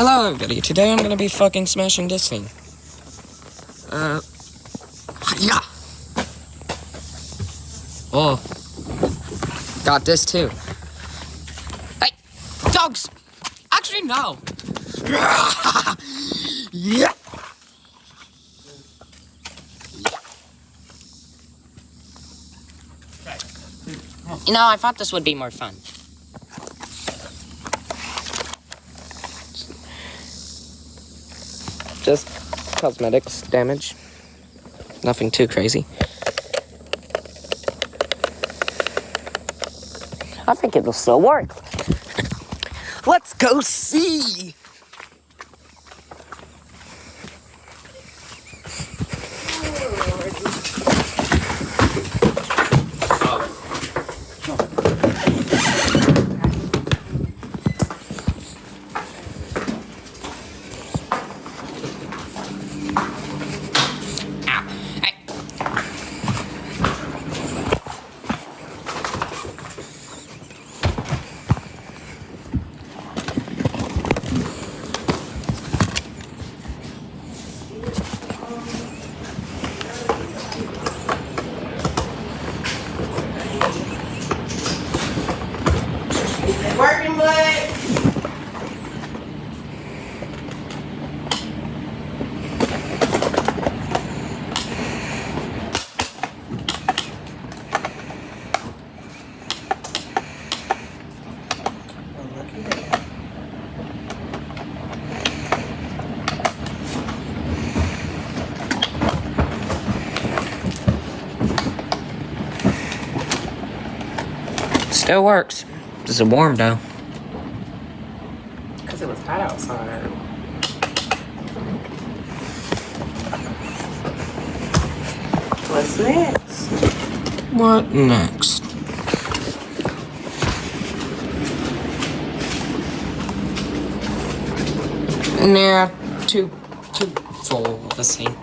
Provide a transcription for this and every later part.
Hello everybody, today I'm gonna be fucking smashing this thing. Yeah! Oh. Got this too. Hey! Dogs! Actually, no! Yeah! You know, I thought this would be more fun. Just cosmetics damage. Nothing too crazy. I think it'll still work. Let's go see! Working, Blake. Still works. Is it warm though? Because it was hot outside. What's next? What next? Nah, too full of a sink.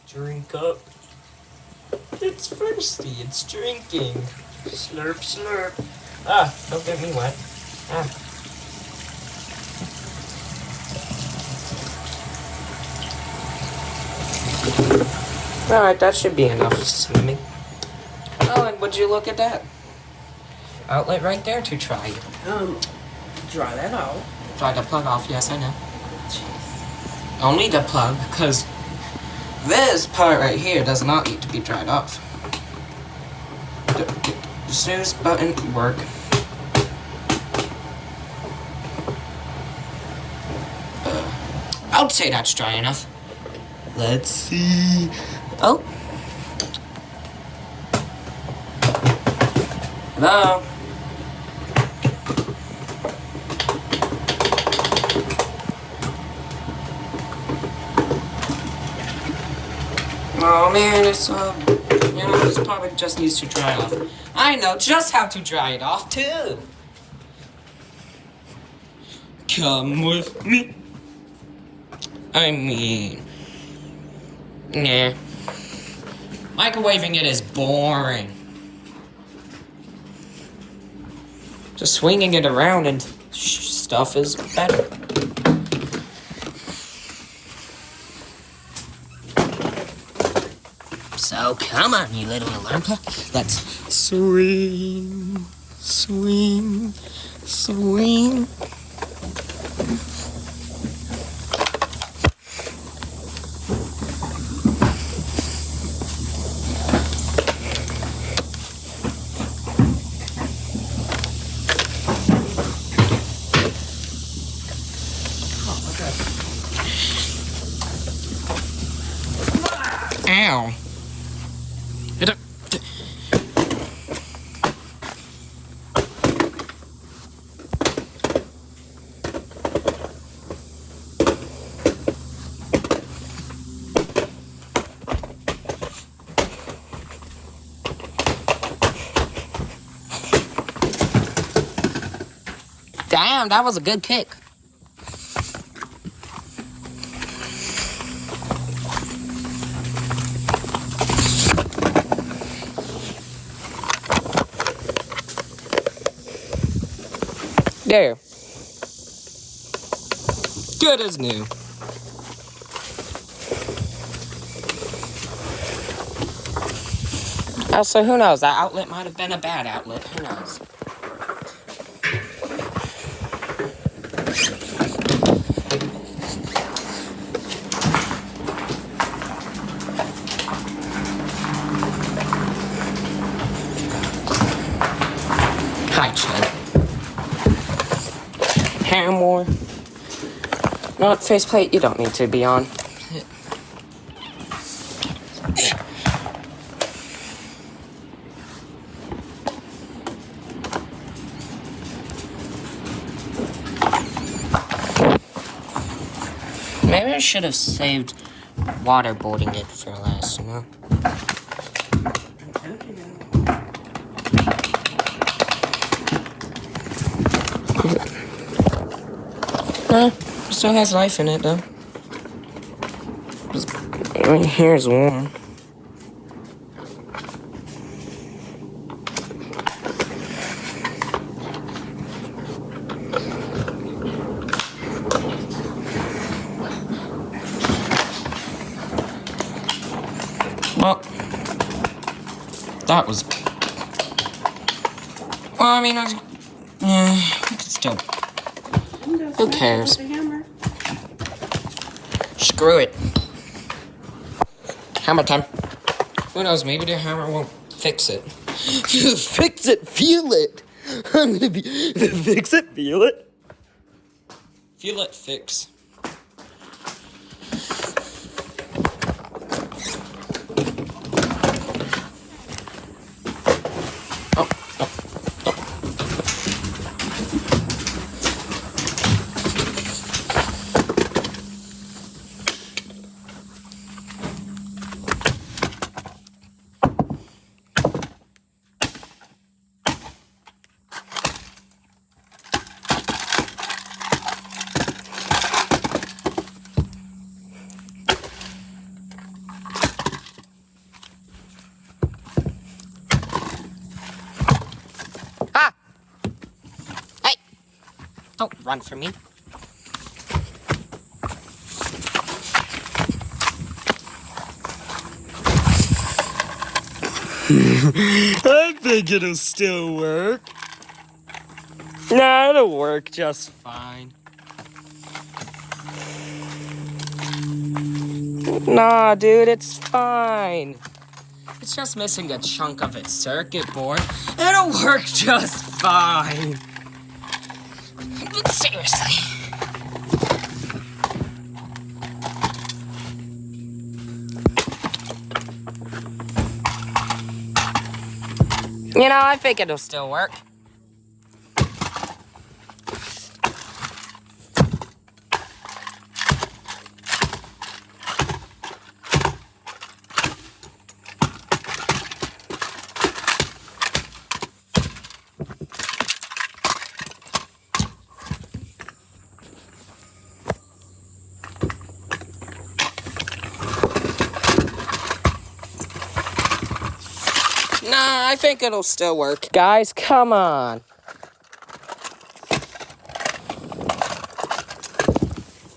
Drink up. It's thirsty, it's drinking. Slurp, slurp. Ah, don't get me wet. Ah. Alright, that should be enough swimming. Oh, and would you look at that? Outlet right there to try. Dry that out. Try the plug off, yes, I know. Only the plug, because this part right here does not need to be dried off. The snooze button work. I would say that's dry enough. Let's see. Oh. Hello. Oh man, it's this probably just needs to dry off. I know just how to dry it off too. Come with me. I mean, nah. Microwaving it is boring. Just swinging it around and stuff is better. So come on, you little alarm clock. Let's swing, swing, swing. Ow. Damn, that was a good kick. There. Good as new. Also, who knows? That outlet might have been a bad outlet. Who knows? Hi, Chad. Paramore. Not faceplate, you don't need to be on. Maybe I should have saved waterboarding it for last, you know? Still has life in it, though. I mean, here's warm. Well, that was... Well, I mean, we could still... Who cares? Screw it. Hammer time. Who knows, maybe the hammer won't fix it. Fix it, feel it! I'm gonna be the fix it, feel it? Feel it, fix. Don't run from me. I think it'll still work. Nah, it'll work just fine. Nah, dude, it's fine. It's just missing a chunk of its circuit board. It'll work just fine. But seriously. You know, I think it'll still work. Nah, I think it'll still work. Guys, come on.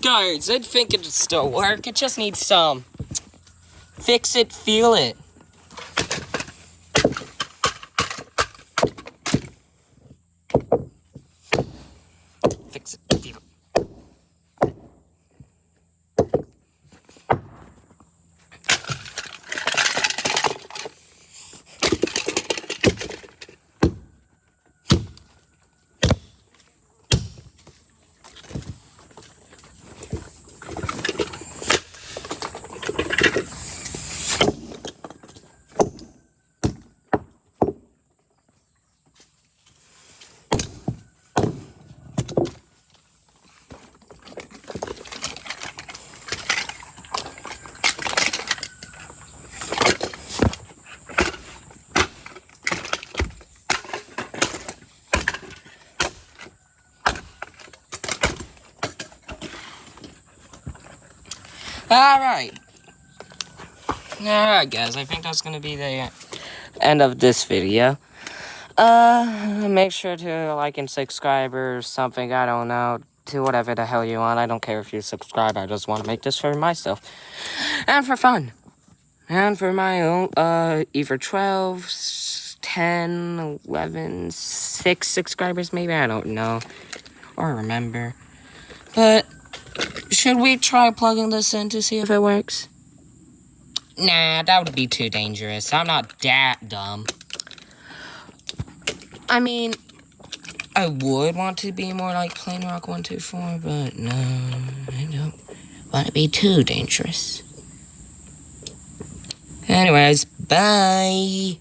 Guys, I think it'll still work. It just needs some fix it, feel it. Fix it, feel it. Alright. Alright, guys. I think that's gonna be the end of this video. Make sure to like and subscribe or something. I don't know. Do whatever the hell you want. I don't care if you subscribe. I just want to make this for myself. And for fun. And for my own, either 12, 10, 11, 6 subscribers maybe. I don't know. Or remember. But, should we try plugging this in to see if it works? Nah, that would be too dangerous. I'm not that dumb. I mean, I would want to be more like Plain Rock 124, but no, I don't want to be too dangerous. Anyways, bye!